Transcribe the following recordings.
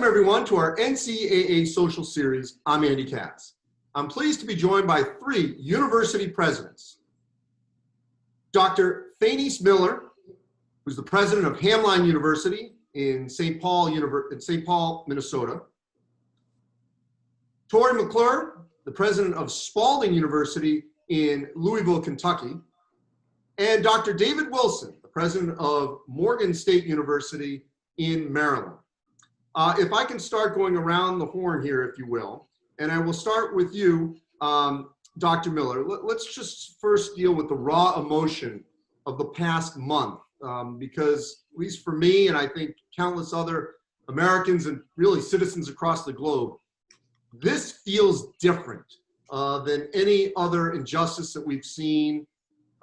everyone, to our NCAA social series. I'm Andy Katz. I'm pleased to be joined by three university presidents. Dr. Fayneese Miller, who's the president of Hamline University in St. Paul, Minnesota. Tori McClure, the president of Spalding University in Louisville, Kentucky. And Dr. David Wilson, the president of Morgan State University in Maryland. If I can start going around the horn here, if you will, and I will start with you, Dr. Miller. Let's just first deal with the raw emotion of the past month, because at least for me, and I think countless other Americans and really citizens across the globe, this feels different than any other injustice that we've seen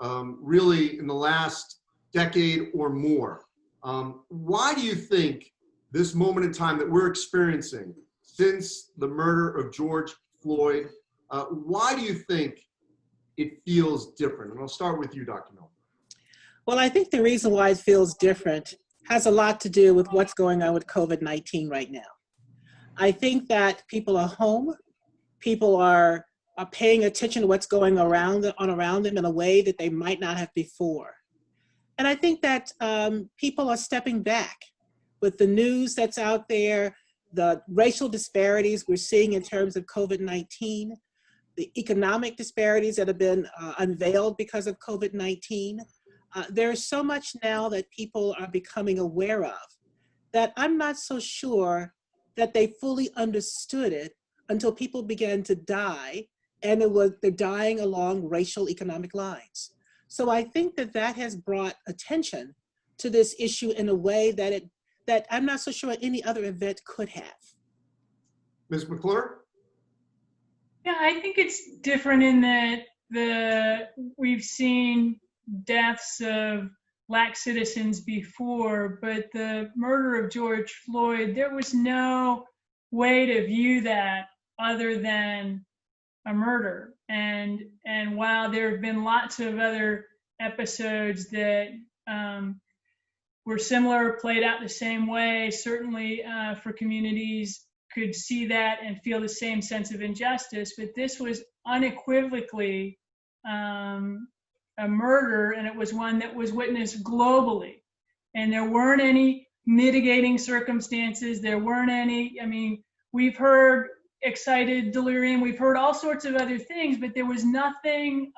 really in the last decade or more. Why do you think this moment in time that we're experiencing since the murder of George Floyd, why do you think it feels different? And I'll start with you, Dr. Miller. Well, I think the reason why it feels different has a lot to do with what's going on with COVID-19 right now. I think that people are home, people are paying attention to what's going around them in a way that they might not have before. And I think that people are stepping back with the news that's out there, the racial disparities we're seeing in terms of COVID-19, the economic disparities that have been unveiled because of COVID-19. There's so much now that people are becoming aware of that I'm not so sure that they fully understood it until people began to die, and they're dying along racial economic lines. So I think that has brought attention to this issue in a way that I'm not so sure any other event could have. Ms. McClure? Yeah, I think it's different in that we've seen deaths of Black citizens before, but the murder of George Floyd, there was no way to view that other than a murder. And while there have been lots of other episodes that were similar, played out the same way, certainly for communities could see that and feel the same sense of injustice, but this was unequivocally a murder, and it was one that was witnessed globally. And there weren't any mitigating circumstances, there weren't any, I mean, we've heard excited delirium, we've heard all sorts of other things, but there was nothing,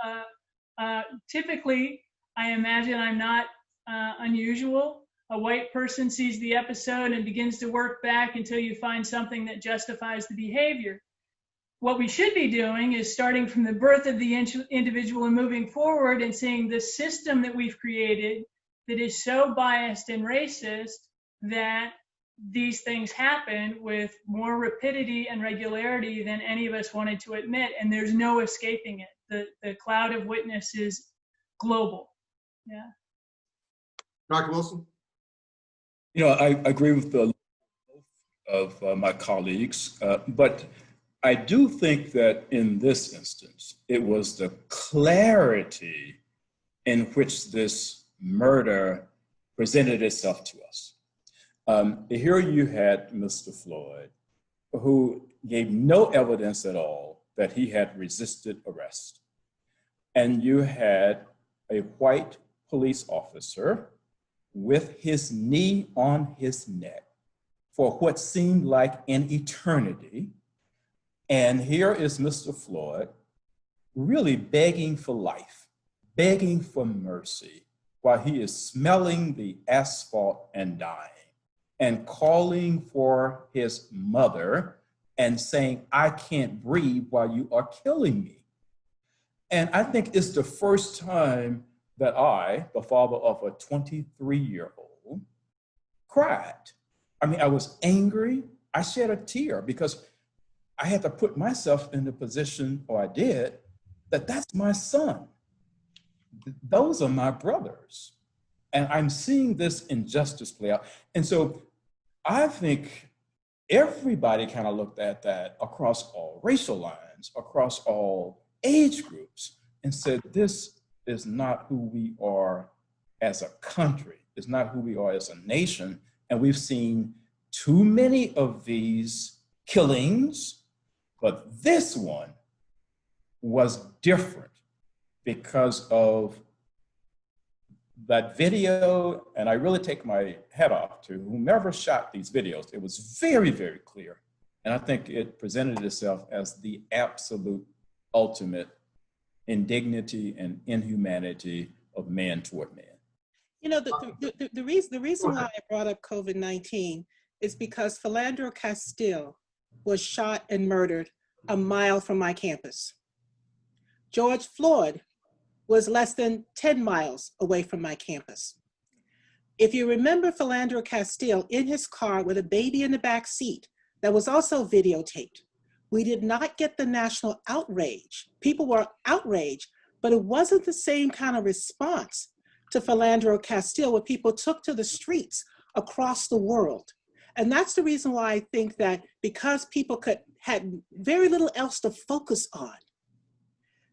typically, I imagine I'm not unusual. A white person sees the episode and begins to work back until you find something that justifies the behavior. What we should be doing is starting from the birth of the individual and moving forward and seeing the system that we've created that is so biased and racist that these things happen with more rapidity and regularity than any of us wanted to admit, and there's no escaping it. The cloud of witness is global. Yeah. Dr. Wilson? You know, I agree with both of my colleagues, but I do think that in this instance, it was the clarity in which this murder presented itself to us. Here you had Mr. Floyd, who gave no evidence at all that he had resisted arrest. And you had a white police officer with his knee on his neck for what seemed like an eternity. And here is Mr. Floyd really begging for life, begging for mercy, while he is smelling the asphalt and dying, and calling for his mother and saying, "I can't breathe while you are killing me." And I think it's the first time that I, the father of a 23-year-old, cried. I mean, I was angry. I shed a tear because I had to put myself in the position, or I did, that that's my son. Those are my brothers. And I'm seeing this injustice play out. And so I think everybody kind of looked at that across all racial lines, across all age groups, and said, this is not who we are as a country. It's not who we are as a nation. And we've seen too many of these killings, but this one was different because of that video. And I really take my hat off to whomever shot these videos. It was very, very clear. And I think it presented itself as the absolute ultimate indignity and inhumanity of man toward man. You know, the reason why I brought up COVID-19 is because Philandro Castile was shot and murdered a mile from my campus. George Floyd was less than 10 miles away from my campus. If you remember Philandro Castile in his car with a baby in the back seat that was also videotaped, we did not get the national outrage. People were outraged, but it wasn't the same kind of response to Philandro Castile, where people took to the streets across the world. And that's the reason why I think that because people had very little else to focus on,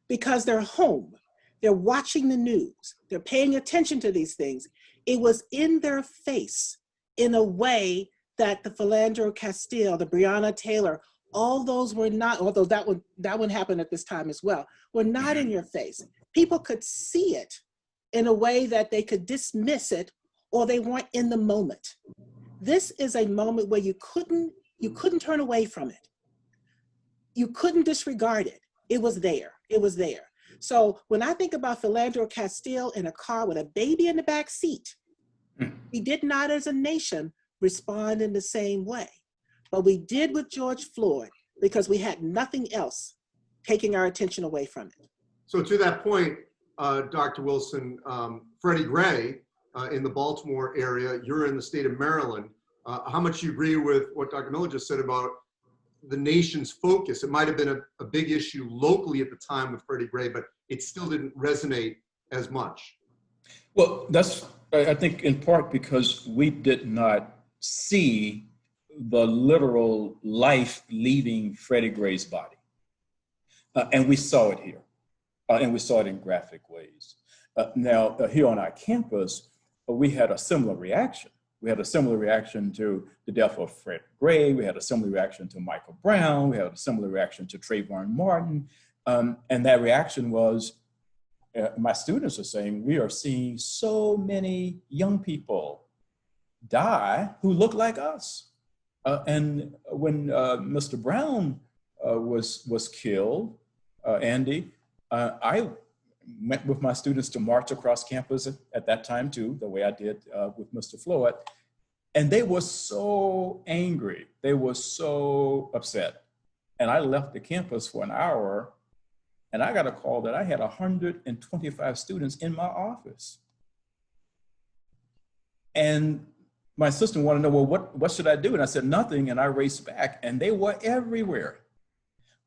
because they're home, they're watching the news, they're paying attention to these things, it was in their face in a way that the Philandro Castile, the Breonna Taylor, all those were not, although that one happened at this time as well, were not in your face. People could see it in a way that they could dismiss it, or they weren't in the moment. This is a moment where you couldn't turn away from it. You couldn't disregard it. It was there. It was there. So when I think about Philandro Castile in a car with a baby in the back seat, we did not as a nation respond in the same way. But we did with George Floyd because we had nothing else taking our attention away from it. So to that point, Dr. Wilson, Freddie Gray in the Baltimore area, you're in the state of Maryland. How much you agree with what Dr. Miller just said about the nation's focus? It might have been a big issue locally at the time with Freddie Gray, but it still didn't resonate as much. Well, that's, I think, in part because we did not see the literal life leaving Freddie Gray's body. And we saw it here, and we saw it in graphic ways. Now, here on our campus, we had a similar reaction. We had a similar reaction to the death of Fred Gray. We had a similar reaction to Michael Brown. We had a similar reaction to Trayvon Martin. And that reaction was, my students are saying, we are seeing so many young people die who look like us. And when Mr. Brown was killed, Andy, I went with my students to march across campus at that time too, the way I did with Mr. Floyd. And they were so angry. They were so upset. And I left the campus for an hour, and I got a call that I had 125 students in my office. And my assistant wanted to know, well, what should I do? And I said, nothing. And I raced back, and they were everywhere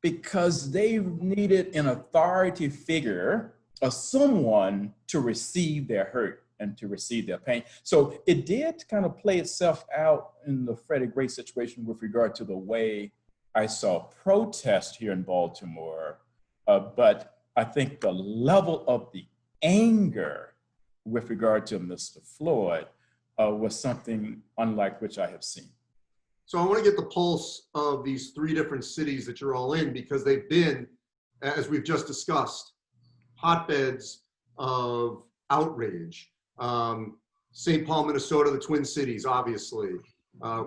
because they needed an authority figure or someone to receive their hurt and to receive their pain. So it did kind of play itself out in the Freddie Gray situation with regard to the way I saw protest here in Baltimore. But I think the level of the anger with regard to Mr. Floyd was something unlike which I have seen. So I want to get the pulse of these three different cities that you're all in, because they've been, as we've just discussed, hotbeds of outrage. St. Paul, Minnesota, the Twin Cities, obviously.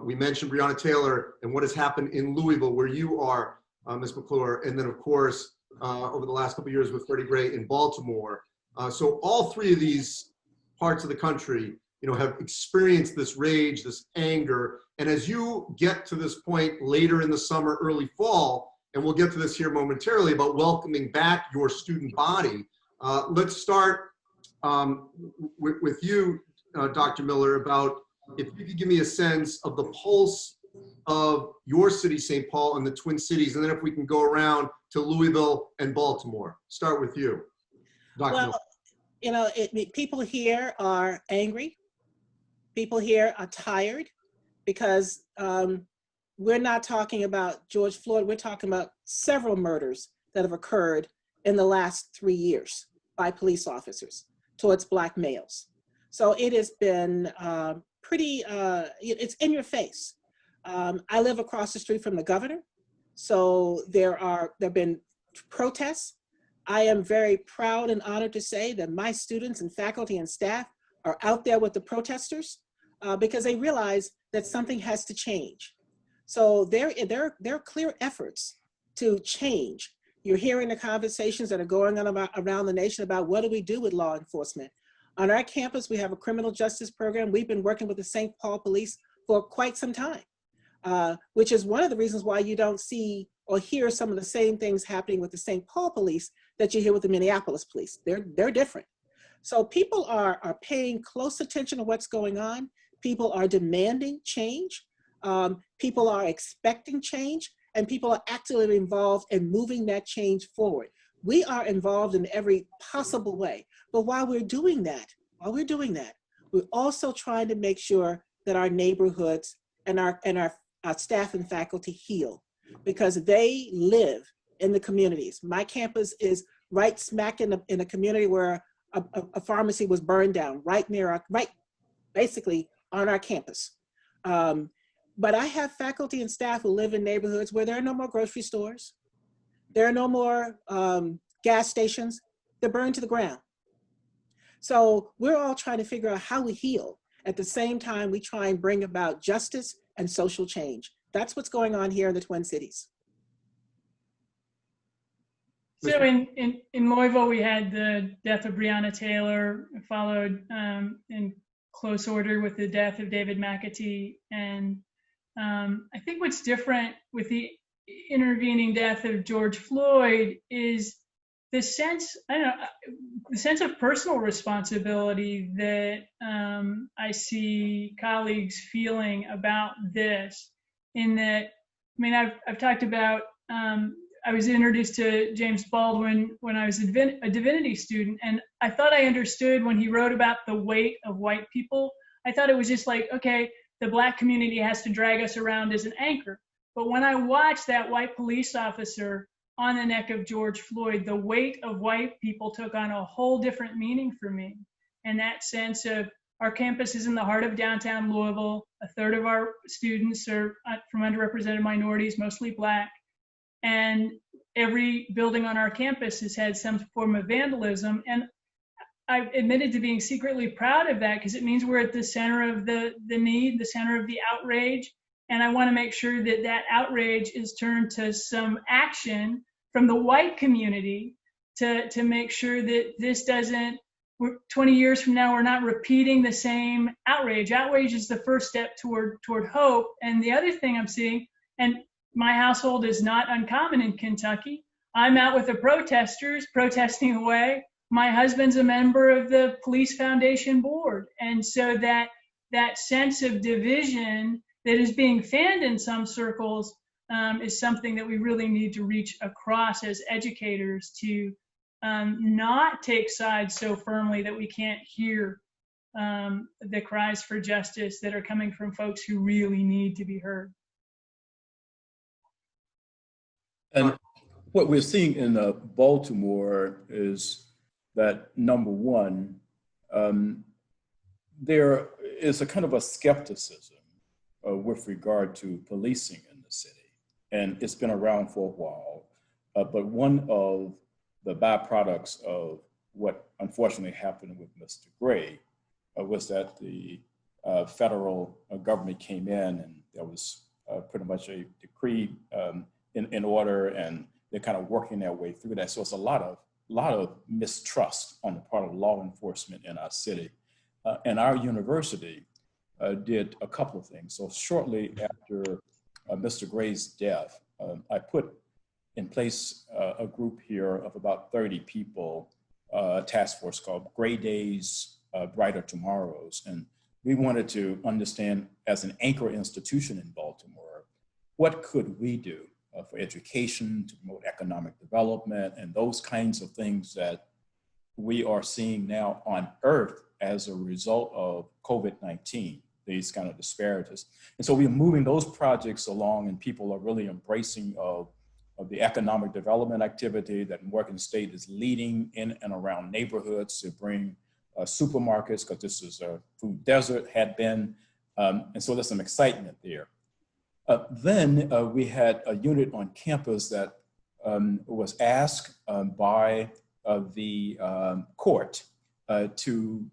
We mentioned Breonna Taylor and what has happened in Louisville, where you are, Ms. McClure, and then of course, over the last couple of years with Freddie Gray in Baltimore. So all three of these parts of the country, have experienced this rage, this anger. And as you get to this point later in the summer, early fall, and we'll get to this here momentarily about welcoming back your student body, let's start with you, Dr. Miller, about if you could give me a sense of the pulse of your city, St. Paul, and the Twin Cities, and then if we can go around to Louisville and Baltimore. Start with you, Dr. Miller. People here are angry. People here are tired because we're not talking about George Floyd. We're talking about several murders that have occurred in the last 3 years by police officers towards Black males. So it has been pretty, it's in your face. I live across the street from the governor, so there have been protests. I am very proud and honored to say that my students and faculty and staff are out there with the protesters because they realize that something has to change. So there are clear efforts to change. You're hearing the conversations that are going on around the nation about what do we do with law enforcement. On our campus, we have a criminal justice program. We've been working with the St. Paul Police for quite some time, which is one of the reasons why you don't see or hear some of the same things happening with the St. Paul Police that you hear with the Minneapolis Police. They're different. So people are paying close attention to what's going on. People are demanding change. People are expecting change, and people are actively involved in moving that change forward. We are involved in every possible way. But while we're doing that, we're also trying to make sure that our neighborhoods and our staff and faculty heal, because they live in the communities. My campus is right smack in a community where a pharmacy was burned down, right basically on our campus. But I have faculty and staff who live in neighborhoods where there are no more grocery stores. There are no more gas stations. They're burned to the ground. So we're all trying to figure out how we heal. At the same time, we try and bring about justice and social change. That's what's going on here in the Twin Cities. So in Louisville, we had the death of Breonna Taylor, followed in close order with the death of David McAtee. And I think what's different with the intervening death of George Floyd is the sense, the sense of personal responsibility that I see colleagues feeling about this. In that, I've talked about, I was introduced to James Baldwin when I was a divinity student, and I thought I understood when he wrote about the weight of white people. I thought it was just like, okay, the Black community has to drag us around as an anchor. But when I watched that white police officer on the neck of George Floyd, the weight of white people took on a whole different meaning for me. And that sense of our campus is in the heart of downtown Louisville. A third of our students are from underrepresented minorities, mostly Black. And every building on our campus has had some form of vandalism. And I've admitted to being secretly proud of that because it means we're at the center of the need, the center of the outrage. And I want to make sure that that outrage is turned to some action from the white community to make sure that this doesn't, 20 years from now, we're not repeating the same outrage. Outrage is the first step toward hope. And the other thing I'm seeing, and my household is not uncommon in Kentucky. I'm out with the protesters protesting away. My husband's a member of the Police Foundation board. And so that sense of division that is being fanned in some circles is something that we really need to reach across as educators to not take sides so firmly that we can't hear the cries for justice that are coming from folks who really need to be heard. And what we're seeing in Baltimore is that, number one, there is a kind of a skepticism with regard to policing in the city. And it's been around for a while. But one of the byproducts of what unfortunately happened with Mr. Gray was that the federal government came in, and there was pretty much a decree in order, and they're kind of working their way through that. So it's a lot of mistrust on the part of law enforcement in our city. And our university did a couple of things. So shortly after Mr. Gray's death, I put in place a group here of about 30 people, a task force called Gray Days, Brighter Tomorrows. And we wanted to understand, as an anchor institution in Baltimore, what could we do for education, to promote economic development, and those kinds of things that we are seeing now on Earth as a result of COVID-19, these kind of disparities. And so we're moving those projects along, and people are really embracing of the economic development activity that Morgan State is leading in and around neighborhoods to bring supermarkets, because this is a food desert, had been. And so there's some excitement there. Then we had a unit on campus that was asked by the court to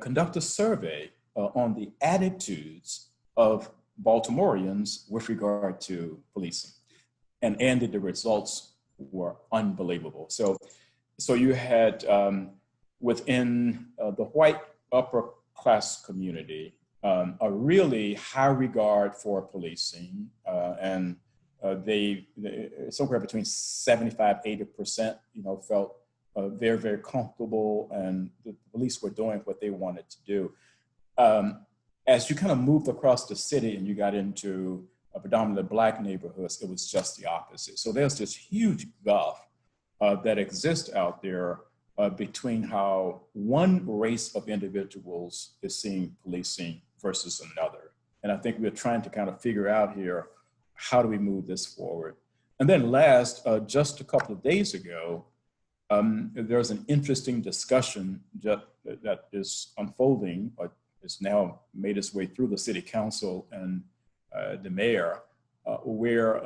conduct a survey on the attitudes of Baltimoreans with regard to policing. And Andy, the results were unbelievable. So you had within the white upper class community, a really high regard for policing, and they somewhere between 75, 80%, felt very, very comfortable, and the police were doing what they wanted to do. As you kind of moved across the city and you got into predominantly Black neighborhoods, it was just the opposite. So there's this huge gulf that exists out there between how one race of individuals is seeing policing versus another. And I think we're trying to kind of figure out here, how do we move this forward? And then last, just a couple of days ago, there's an interesting discussion that is unfolding, or has now made its way through the city council and the mayor, where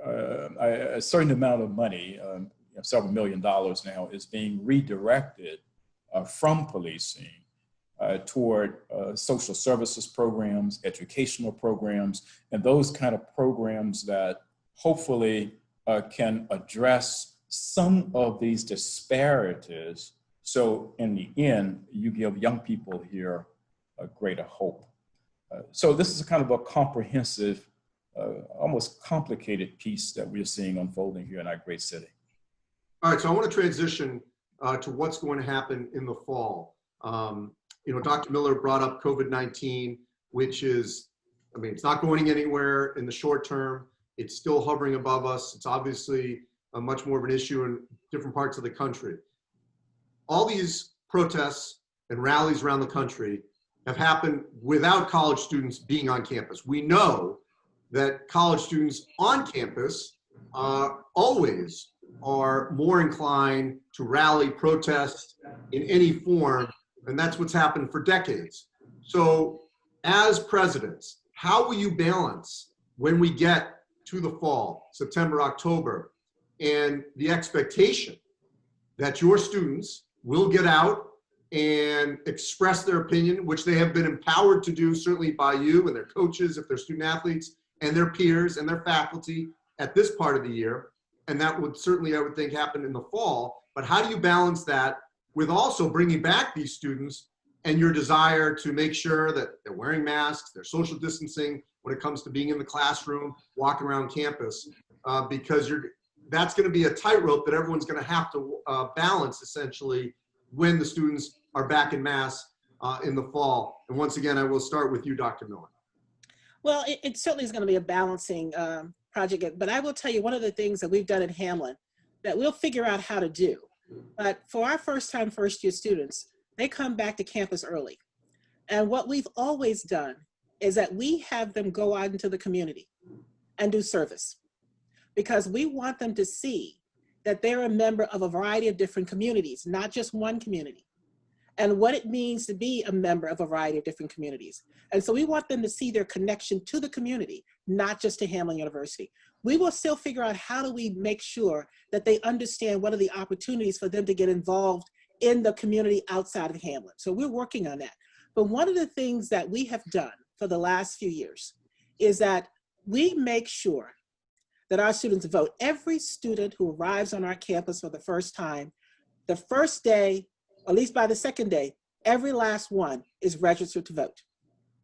a certain amount of money, several $1 million now, is being redirected from policing toward social services programs, educational programs, and those kind of programs that hopefully can address some of these disparities. So in the end, you give young people here a greater hope. So this is a kind of a comprehensive, almost complicated piece that we're seeing unfolding here in our great city. All right, so I want to transition to what's going to happen in the fall. Dr. Miller brought up COVID-19, which is, it's not going anywhere in the short term. It's still hovering above us. It's obviously much more of an issue in different parts of the country. All these protests and rallies around the country have happened without college students being on campus. We know that college students on campus always are more inclined to rally, protest in any form, and that's what's happened for decades. So as presidents, how will you balance when we get to the fall, September, October, and the expectation that your students will get out and express their opinion, which they have been empowered to do, certainly by you and their coaches, if they're student athletes, and their peers and their faculty at this part of the year. And that would certainly, I would think, happen in the fall. But how do you balance that with also bringing back these students and your desire to make sure that they're wearing masks, they're social distancing when it comes to being in the classroom, walking around campus, because that's going to be a tightrope that everyone's going to have to balance essentially when the students are back in mass in the fall. And once again, I will start with you, Dr. Miller. Well, it certainly is going to be a balancing project, but I will tell you one of the things that we've done at Hamline that we'll figure out how to do. But for our first-time first-year students, they come back to campus early. And what we've always done is that we have them go out into the community and do service, because we want them to see that they're a member of a variety of different communities, not just one community, and what it means to be a member of a variety of different communities. And so we want them to see their connection to the community, not just to Hamline University. We will still figure out how do we make sure that they understand what are the opportunities for them to get involved in the community outside of Hamline. So we're working on that. But one of the things that we have done for the last few years is that we make sure that our students vote. Every student who arrives on our campus for the first time, the first day, at least by the second day, every last one is registered to vote.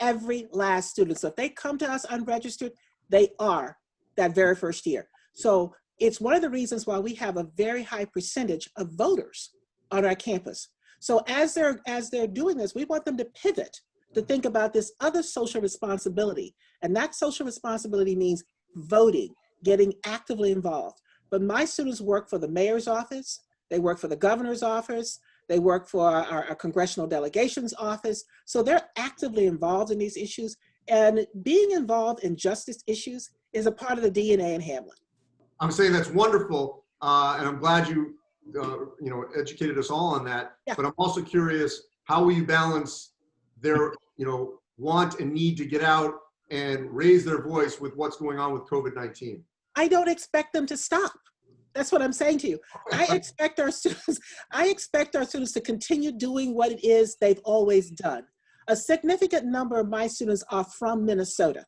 Every last student. So if they come to us unregistered, they are that very first year. So it's one of the reasons why we have a very high percentage of voters on our campus. So as they're doing this, we want them to pivot to think about this other social responsibility. And that social responsibility means voting, getting actively involved. But my students work for the mayor's office, they work for the governor's office, they work for our congressional delegation's office. So they're actively involved in these issues. And being involved in justice issues is a part of the DNA in Hamline. I'm saying that's wonderful, and I'm glad you educated us all on that. Yeah. But I'm also curious, how will you balance their want and need to get out and raise their voice with what's going on with COVID-19? I don't expect them to stop. That's what I'm saying to you. I expect our students to continue doing what it is they've always done. A significant number of my students are from Minnesota.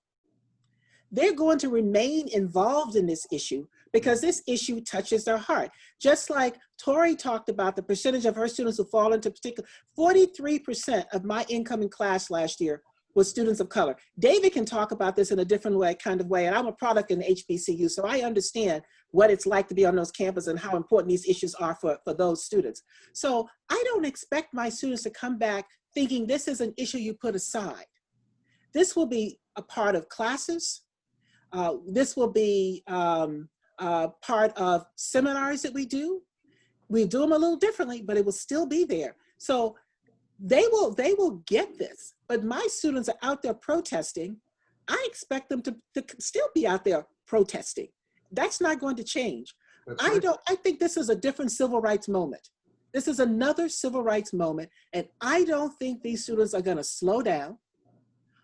They're going to remain involved in this issue because this issue touches their heart. Just like Tori talked about the percentage of her students who fall into particular, 43% of my incoming class last year was students of color. David can talk about this in a different way, and I'm a product in HBCU, so I understand what it's like to be on those campuses and how important these issues are for those students. So I don't expect my students to come back thinking this is an issue you put aside. This will be a part of classes. This will be part of seminars that we do. We do them a little differently, but it will still be there. So they will get this, but my students are out there protesting. I expect them to still be out there protesting. That's not going to change. I think this is a different civil rights moment. This is another civil rights moment, and I don't think these students are going to slow down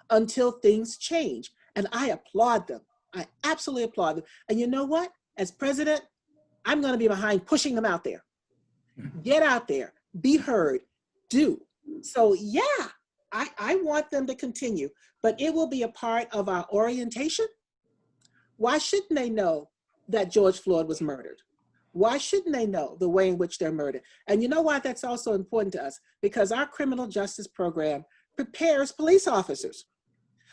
until things change. And I applaud them. I absolutely applaud them. And you know what? As president, I'm going to be behind pushing them out there. Get out there, be heard, do. So yeah, I want them to continue, but it will be a part of our orientation. Why shouldn't they know that George Floyd was murdered? Why shouldn't they know the way in which they're murdered? And you know why that's also important to us? Because our criminal justice program prepares police officers.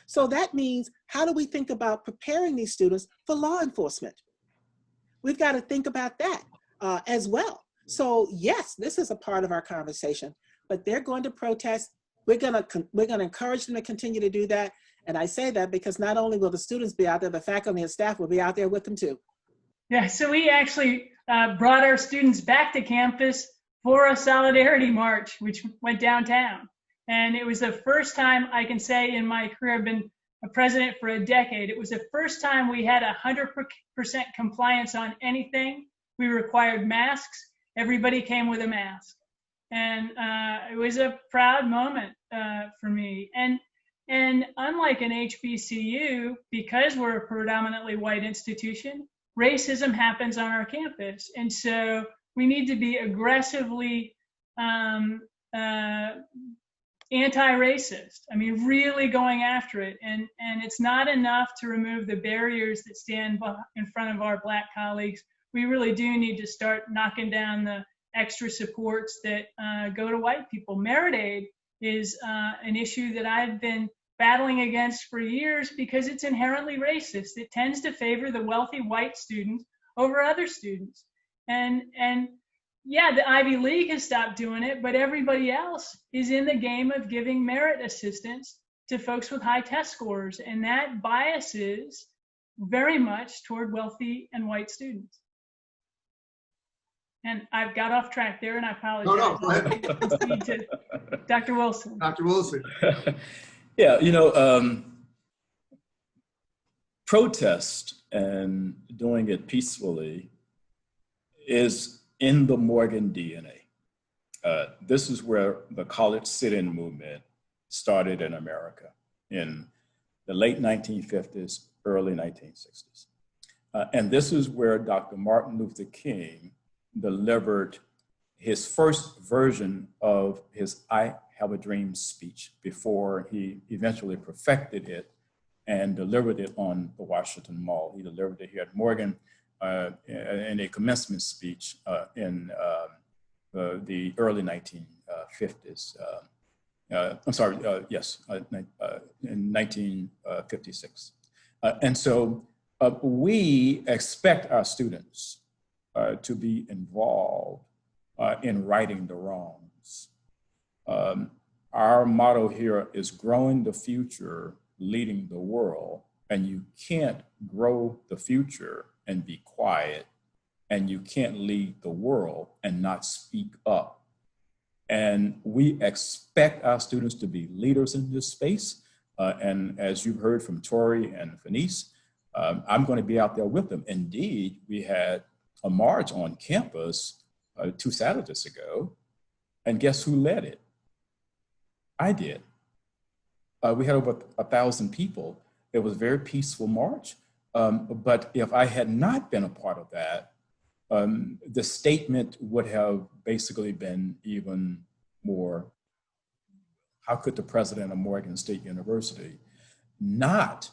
So that means, how do we think about preparing these students for law enforcement? We've got to think about that as well. So yes, this is a part of our conversation, but they're going to protest. We're going to encourage them to continue to do that. And I say that because not only will the students be out there, the faculty and staff will be out there with them too. Yeah, so we actually brought our students back to campus for a solidarity march, which went downtown. And it was the first time I can say in my career, I've been a president for a decade, it was the first time we had 100% compliance on anything. We required masks. Everybody came with a mask. And it was a proud moment for me. And unlike an HBCU, because we're a predominantly white institution, racism happens on our campus. And so we need to be aggressively anti-racist. I mean, really going after it. And it's not enough to remove the barriers that stand in front of our Black colleagues. We really do need to start knocking down the extra supports that go to white people. Merit aid is an issue that I've been battling against for years because it's inherently racist. It tends to favor the wealthy white student over other students. And yeah, the Ivy League has stopped doing it, but everybody else is in the game of giving merit assistance to folks with high test scores. And that biases very much toward wealthy and white students. And I've got off track there, and I apologize. No, go ahead. To Dr. Wilson. Dr. Wilson. Yeah, you know, protest and doing it peacefully is in the Morgan DNA. This is where the college sit-in movement started in America in the late 1950s, early 1960s. And this is where Dr. Martin Luther King delivered his first version of his I Have a Dream speech before he eventually perfected it and delivered it on the Washington Mall. He delivered it here at Morgan in a commencement speech in the early 1950s. I'm sorry, yes, in 1956. And so we expect our students to be involved in righting the wrongs. Our motto here is growing the future, leading the world, and you can't grow the future and be quiet, and you can't lead the world and not speak up. And we expect our students to be leaders in this space. And as you've heard from Tori and Fayneese, I'm going to be out there with them. Indeed, we had a march on campus 2 Saturdays ago, and guess who led it? I did. We had over 1,000 people, It was a very peaceful march. But if I had not been a part of that, the statement would have basically been even more, how could the president of Morgan State University not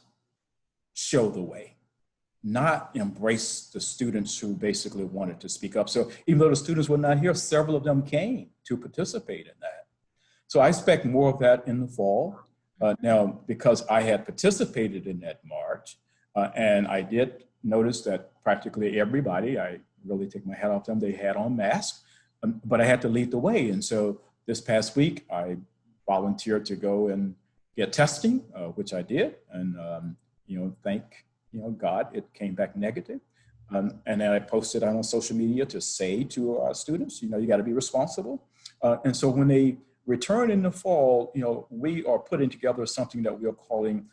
show the way, not embrace the students who basically wanted to speak up? So even though the students were not here, several of them came to participate in that. So I expect more of that in the fall. Now, because I had participated in that march, and I did notice that practically everybody, I really take my hat off to them, they had on masks, but I had to lead the way. And so this past week, I volunteered to go and get testing, which I did. And, thank God, it came back negative. And then I posted on social media to say to our students, you got to be responsible. And so when they return in the fall, we are putting together something that we are calling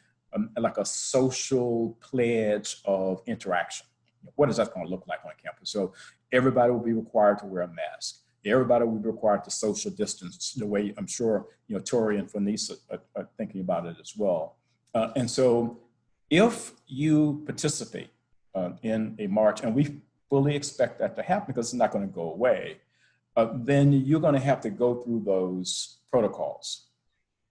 like a social pledge of interaction. What is that going to look like on campus? So everybody will be required to wear a mask. Everybody will be required to social distance, the way I'm sure Tori and Fayneese are thinking about it as well. And so if you participate in a march, and we fully expect that to happen because it's not going to go away, then you're going to have to go through those protocols.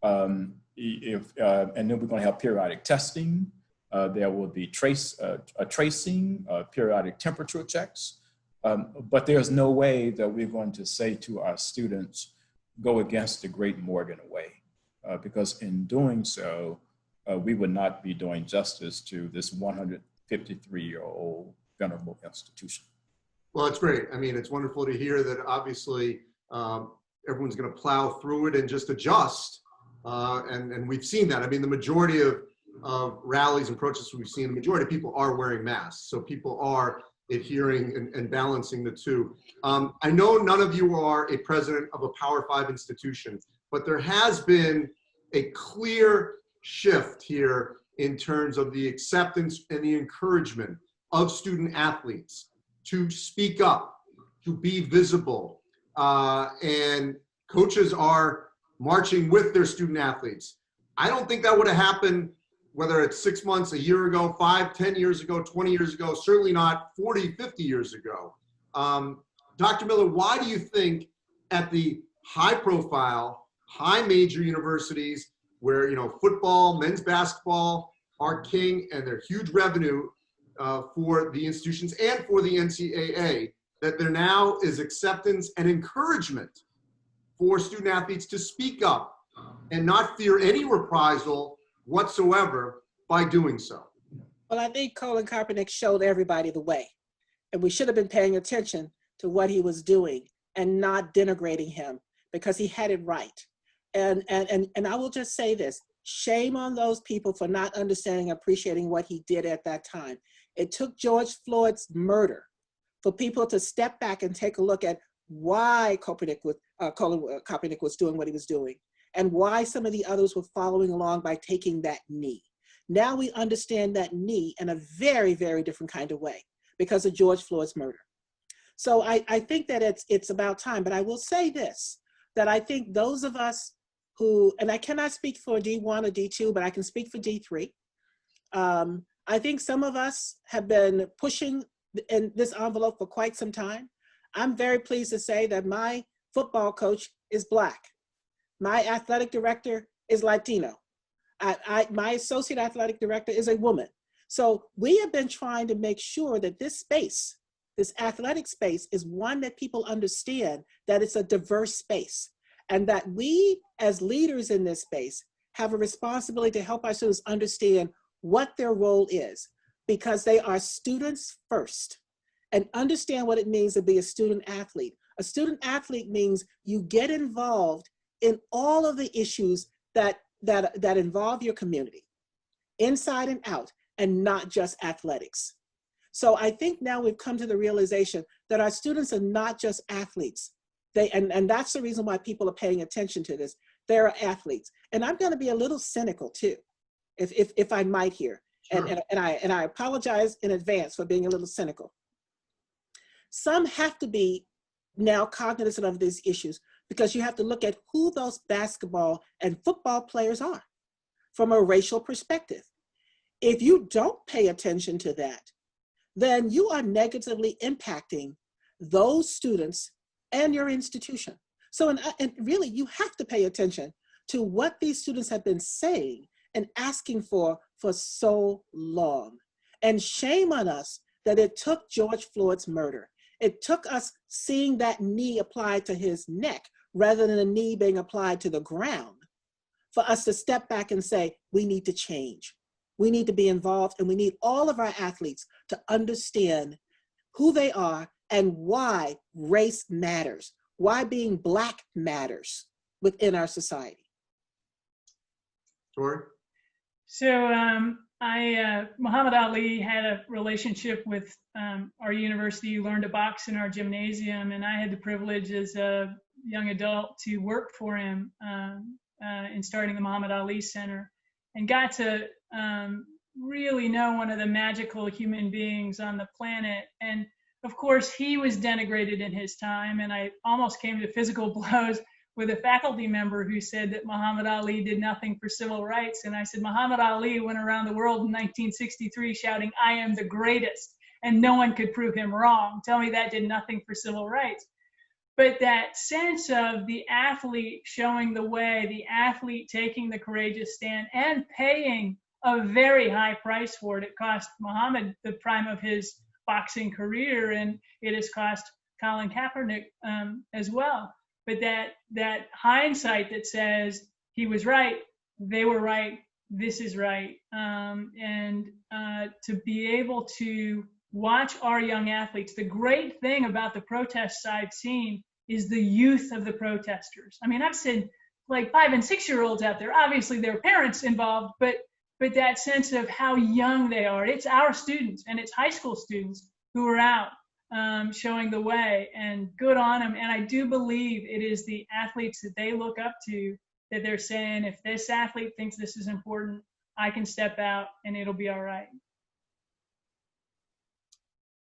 And then we're going to have periodic testing. There will be tracing, periodic temperature checks. But there's no way that we're going to say to our students, go against the great Morgan way, because in doing so, we would not be doing justice to this 153-year-old venerable institution. Well, it's great. I mean, it's wonderful to hear that obviously everyone's going to plow through it and just adjust. And we've seen that. I mean, the majority of rallies and protests we've seen, the majority of people are wearing masks. So people are adhering and balancing the two. I know none of you are a president of a Power 5 institution, but there has been a clear shift here in terms of the acceptance and the encouragement of student athletes to speak up, to be visible, and coaches are marching with their student athletes. I don't think that would have happened, whether it's 6 months, a year ago, 5, 10 years ago, 20 years ago, certainly not 40, 50 years ago. Dr. Miller, why do you think at the high profile, high major universities where, football, men's basketball are king and they're huge revenue for the institutions and for the NCAA, that there now is acceptance and encouragement for student athletes to speak up and not fear any reprisal whatsoever by doing so? Well, I think Colin Kaepernick showed everybody the way, and we should have been paying attention to what he was doing and not denigrating him because he had it right. And I will just say this, shame on those people for not understanding, appreciating what he did at that time. It took George Floyd's murder for people to step back and take a look at why Colin Kaepernick was doing what he was doing and why some of the others were following along by taking that knee. Now we understand that knee in a very, very different kind of way because of George Floyd's murder. So I think that it's about time, but I will say this, that I think those of us who, and I cannot speak for D1 or D2, but I can speak for D3. I think some of us have been pushing in this envelope for quite some time. I'm very pleased to say that my football coach is Black. My athletic director is Latino. My associate athletic director is a woman. So we have been trying to make sure that this space, this athletic space, is one that people understand that it's a diverse space and that we as leaders in this space have a responsibility to help our students understand what their role is, because they are students first, and understand what it means to be a student athlete. A student athlete means you get involved in all of the issues that involve your community, inside and out, and not just athletics. So I think now we've come to the realization that our students are not just athletes. And that's the reason why people are paying attention to this. They're athletes. And I'm going to be a little cynical too, if I might here. Sure. And I apologize in advance for being a little cynical. Some have to be now cognizant of these issues because you have to look at who those basketball and football players are from a racial perspective. If you don't pay attention to that, then you are negatively impacting those students and your institution. So, and really, you have to pay attention to what these students have been saying and asking for so long. And shame on us that it took George Floyd's murder. It took us seeing that knee applied to his neck rather than a knee being applied to the ground for us to step back and say, we need to change. We need to be involved, and we need all of our athletes to understand who they are and why race matters, why being Black matters within our society. Tori? So Muhammad Ali had a relationship with our university. He learned to box in our gymnasium, and I had the privilege as a young adult to work for him in starting the Muhammad Ali Center, and got to really know one of the magical human beings on the planet. And of course, he was denigrated in his time, and I almost came to physical blows with a faculty member who said that Muhammad Ali did nothing for civil rights. And I said, Muhammad Ali went around the world in 1963 shouting, "I am the greatest," and no one could prove him wrong. Tell me that did nothing for civil rights. But that sense of the athlete showing the way, the athlete taking the courageous stand and paying a very high price for it. It cost Muhammad the prime of his boxing career, and it has cost Colin Kaepernick as well. But that hindsight that says he was right, they were right, this is right, and to be able to watch our young athletes. The great thing about the protests I've seen is the youth of the protesters. I mean, I've seen like 5- and 6-year-olds out there. Obviously, there are parents involved, but that sense of how young they are. It's our students, and it's high school students who are out showing the way, and good on them. And I do believe it is the athletes that they look up to, that they're saying, if this athlete thinks this is important, I can step out and it'll be all right.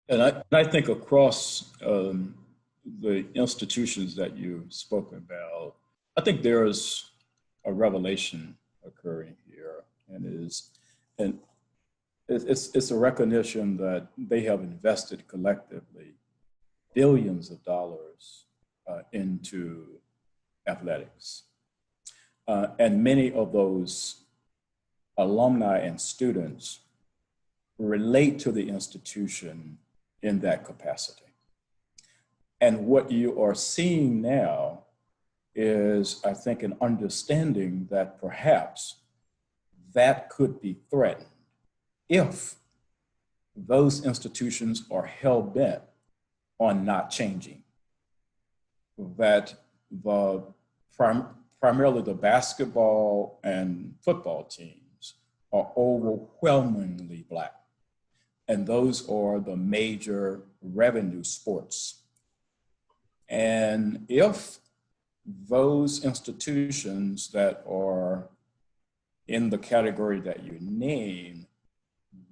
And I think across the institutions that you've spoken about, I think there's a revelation occurring here, and it's a recognition that they have invested collectively billions of dollars into athletics. And many of those alumni and students relate to the institution in that capacity. And what you are seeing now is, I think, an understanding that perhaps that could be threatened if those institutions are hell-bent on not changing. That primarily the basketball and football teams are overwhelmingly Black. And those are the major revenue sports. And if those institutions that are in the category that you name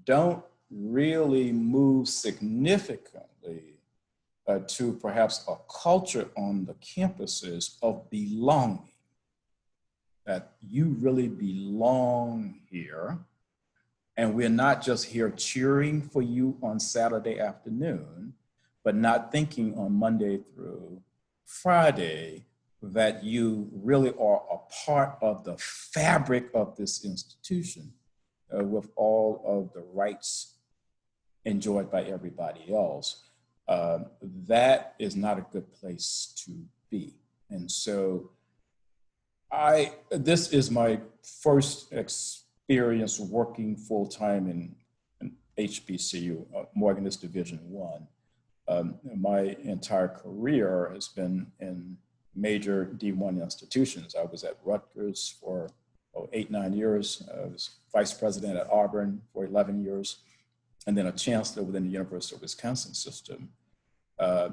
don't really move significantly to perhaps a culture on the campuses of belonging, that you really belong here, and we're not just here cheering for you on Saturday afternoon, but not thinking on Monday through Friday that you really are a part of the fabric of this institution with all of the rights enjoyed by everybody else. That is not a good place to be. And so this is my first experience working full-time in HBCU, Morganist Division I. My entire career has been in major D1 institutions. I was at Rutgers for 8-9 years. I was vice president at Auburn for 11 years, and then a chancellor within the University of Wisconsin system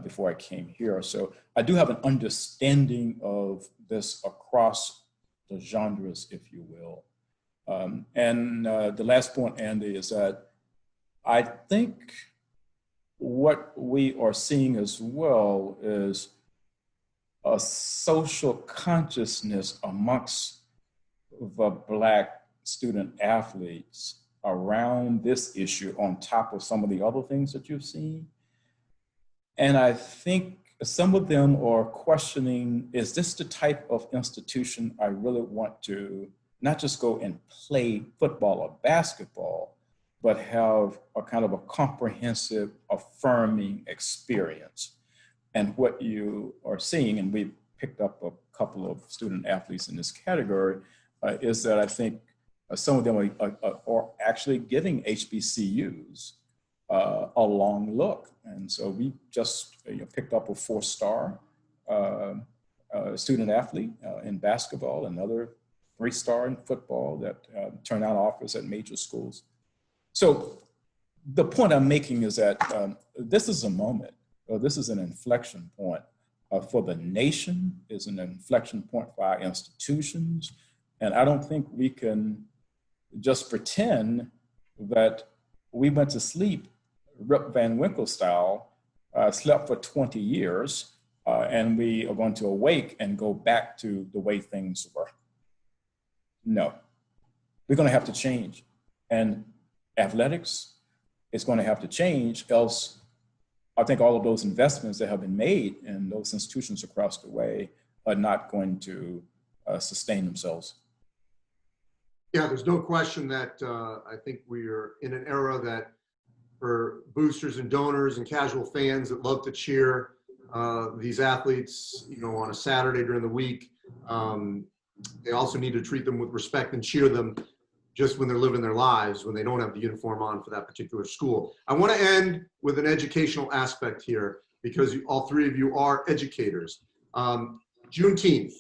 before I came here. So I do have an understanding of this across the genres, if you will. And the last point, Andy, is that I think what we are seeing as well is a social consciousness amongst the Black student athletes around this issue on top of some of the other things that you've seen. And I think some of them are questioning, is this the type of institution I really want to not just go and play football or basketball, but have a kind of a comprehensive, affirming experience? And what you are seeing, and we've picked up a couple of student athletes in this category, is that I think some of them are actually giving HBCUs a long look. And so we just picked up a 4-star student athlete in basketball, another 3-star in football that turned out offers at major schools. So the point I'm making is that this is a moment, or this is an inflection point for the nation, is an inflection point for our institutions. And I don't think we can just pretend that we went to sleep Rip Van Winkle style, slept for 20 years, and we are going to awake and go back to the way things were. No, we're going to have to change. And athletics is going to have to change, else I think all of those investments that have been made in those institutions across the way are not going to sustain themselves. Yeah, there's no question that I think we're in an era that for boosters and donors and casual fans that love to cheer these athletes, on a Saturday during the week, they also need to treat them with respect and cheer them just when they're living their lives, when they don't have the uniform on for that particular school. I want to end with an educational aspect here, because all three of you are educators. Juneteenth,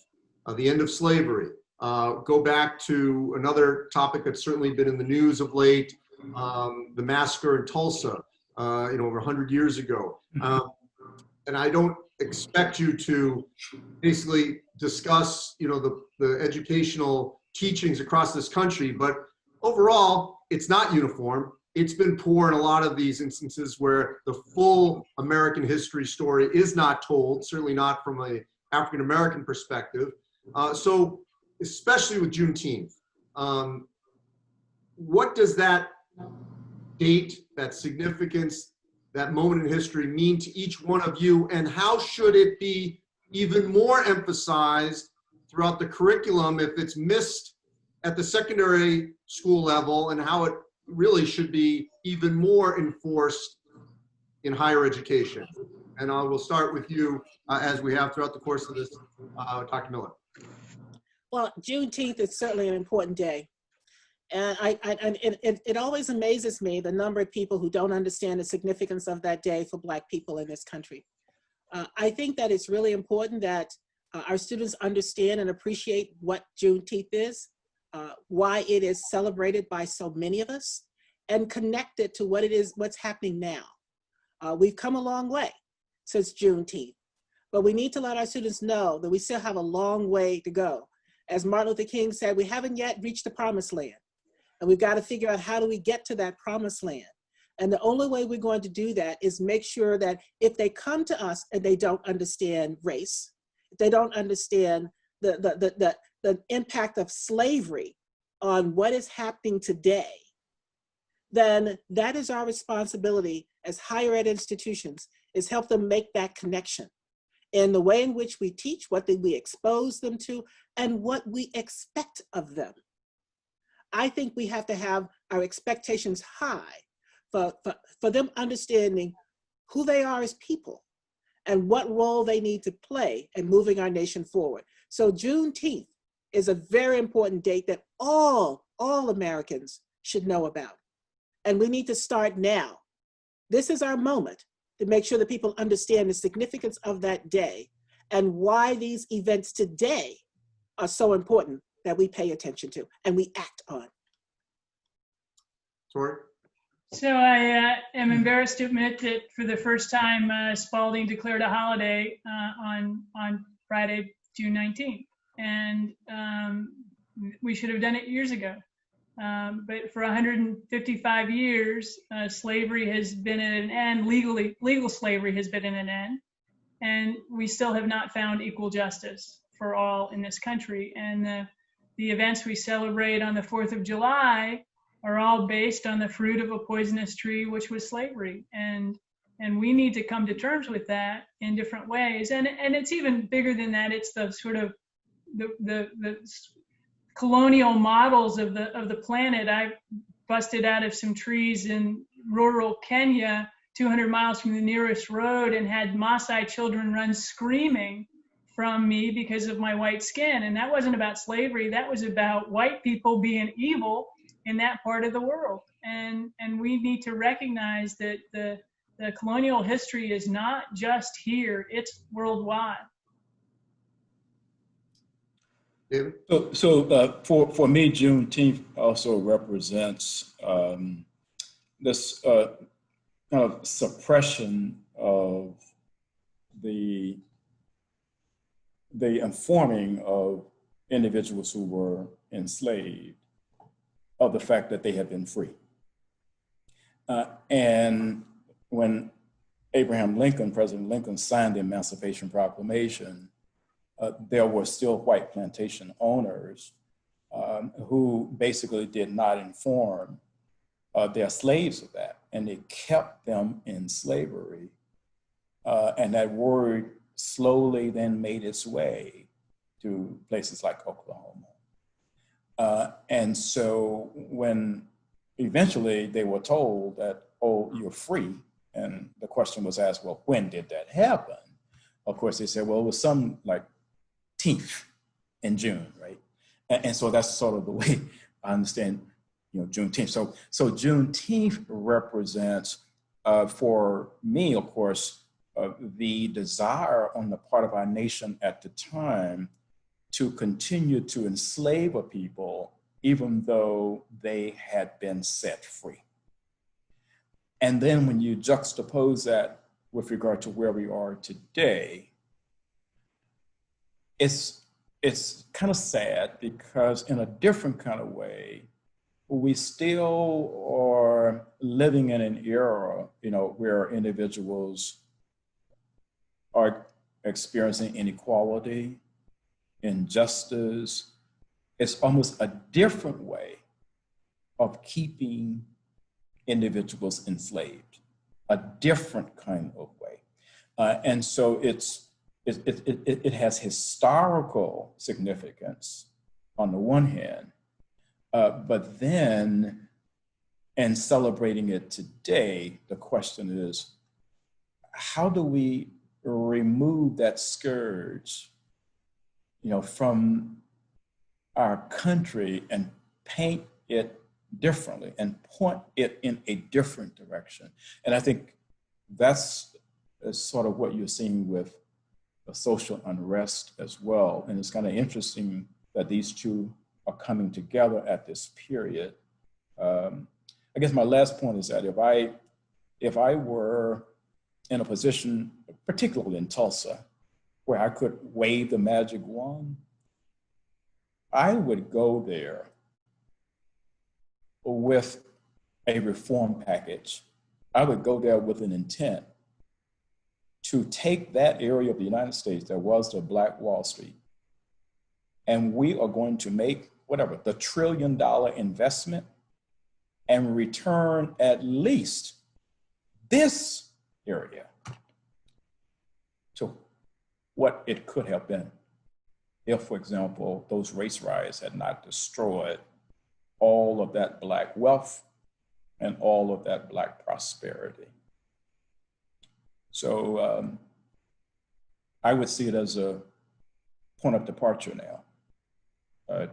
the end of slavery. Go back to another topic that's certainly been in the news of late, the massacre in Tulsa, over 100 years ago. And I don't expect you to basically discuss, the educational teachings across this country, but overall, it's not uniform. It's been poor in a lot of these instances where the full American history story is not told, certainly not from an African-American perspective. So especially with Juneteenth, what does that date, that significance, that moment in history mean to each one of you, and how should it be even more emphasized throughout the curriculum if it's missed at the secondary school level, and how it really should be even more enforced in higher education? And I will start with you, as we have throughout the course of this, Dr. Miller. Well, Juneteenth is certainly an important day. And it always amazes me the number of people who don't understand the significance of that day for Black people in this country. I think that it's really important that our students understand and appreciate what Juneteenth is, why it is celebrated by so many of us, and connect it to what it is, what's happening now. We've come a long way since Juneteenth, but we need to let our students know that we still have a long way to go. As Martin Luther King said, we haven't yet reached the promised land. And we've got to figure out, how do we get to that promised land? And the only way we're going to do that is make sure that if they come to us and they don't understand race, if they don't understand the impact of slavery on what is happening today, then that is our responsibility as higher ed institutions, is help them make that connection in the way in which we teach, what we expose them to, and what we expect of them. I think we have to have our expectations high for them understanding who they are as people and what role they need to play in moving our nation forward. So Juneteenth is a very important date that all Americans should know about. And we need to start now. This is our moment to make sure that people understand the significance of that day and why these events today are so important that we pay attention to and we act on. Tori? So I am embarrassed to admit that for the first time, Spalding declared a holiday on Friday, June 19th. And we should have done it years ago. But for 155 years, slavery has been at an end. Legal slavery has been at an end. And we still have not found equal justice for all in this country. And the events we celebrate on the 4th of July are all based on the fruit of a poisonous tree, which was slavery. And we need to come to terms with that in different ways. And it's even bigger than that. It's the sort of the colonial models of the planet. I busted out of some trees in rural Kenya, 200 miles from the nearest road, and had Maasai children run screaming from me because of my white skin. And that wasn't about slavery. That was about white people being evil in that part of the world. And we need to recognize that the colonial history is not just here, it's worldwide. David? So for me, Juneteenth also represents this kind of suppression of the informing of individuals who were enslaved of the fact that they had been free. And when President Lincoln signed the Emancipation Proclamation, there were still white plantation owners who basically did not inform their slaves of that, and they kept them in slavery. And that word slowly then made its way to places like Oklahoma. And so when eventually they were told that, oh, you're free, and the question was asked, well, when did that happen? Of course, they said, well, it was some like 10th in June, right? And so that's sort of the way I understand, Juneteenth. So Juneteenth represents, for me, of course, the desire on the part of our nation at the time to continue to enslave a people, even though they had been set free. And then when you juxtapose that with regard to where we are today, it's kind of sad, because in a different kind of way, we still are living in an era, where individuals are experiencing inequality, injustice. It's almost a different way of keeping individuals enslaved, a different kind of way. And so it has historical significance on the one hand, but then in celebrating it today, the question is, how do we remove that scourge, from our country and paint it differently and point it in a different direction? And I think that's sort of what you're seeing with the social unrest as well. And it's kind of interesting that these two are coming together at this period. I guess my last point is that if I were in a position, particularly in Tulsa, where I could wave the magic wand, I would go there with a reform package. I would go there with an intent to take that area of the United States that was the Black Wall Street, and we are going to make the $1 trillion investment and return at least this area to what it could have been if, for example, those race riots had not destroyed all of that Black wealth and all of that Black prosperity. So I would see it as a point of departure now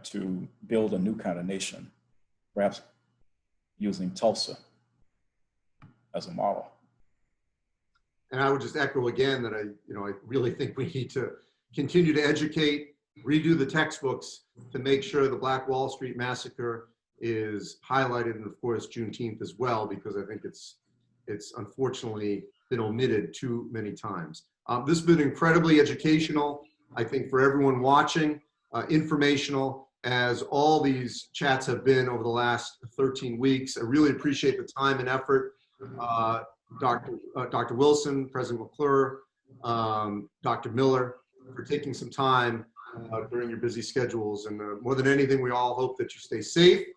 to build a new kind of nation, perhaps using Tulsa as a model. And I would just echo again that I really think we need to continue to educate, redo the textbooks to make sure the Black Wall Street massacre is highlighted, and of course Juneteenth as well, because I think it's unfortunately been omitted too many times. This has been incredibly educational, I think, for everyone watching, informational, as all these chats have been over the last 13 weeks. I really appreciate the time and effort. Dr. Wilson, President McClure, Dr. Miller, for taking some time during your busy schedules. And more than anything, we all hope that you stay safe,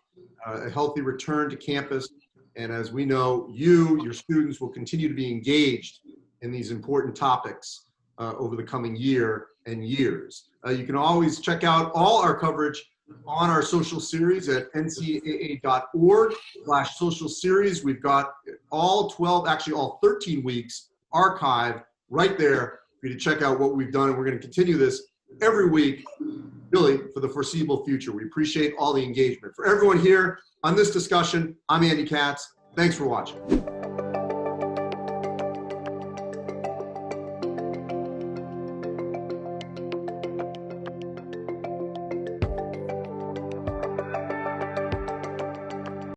a healthy return to campus. And as we know, your students will continue to be engaged in these important topics over the coming year and years. You can always check out all our coverage on our social series at ncaa.org/social series. We've got all 13 weeks archived right there for you to check out what we've done. And we're going to continue this every week, really, for the foreseeable future. We appreciate all the engagement. For everyone here on this discussion, I'm Andy Katz. Thanks for watching.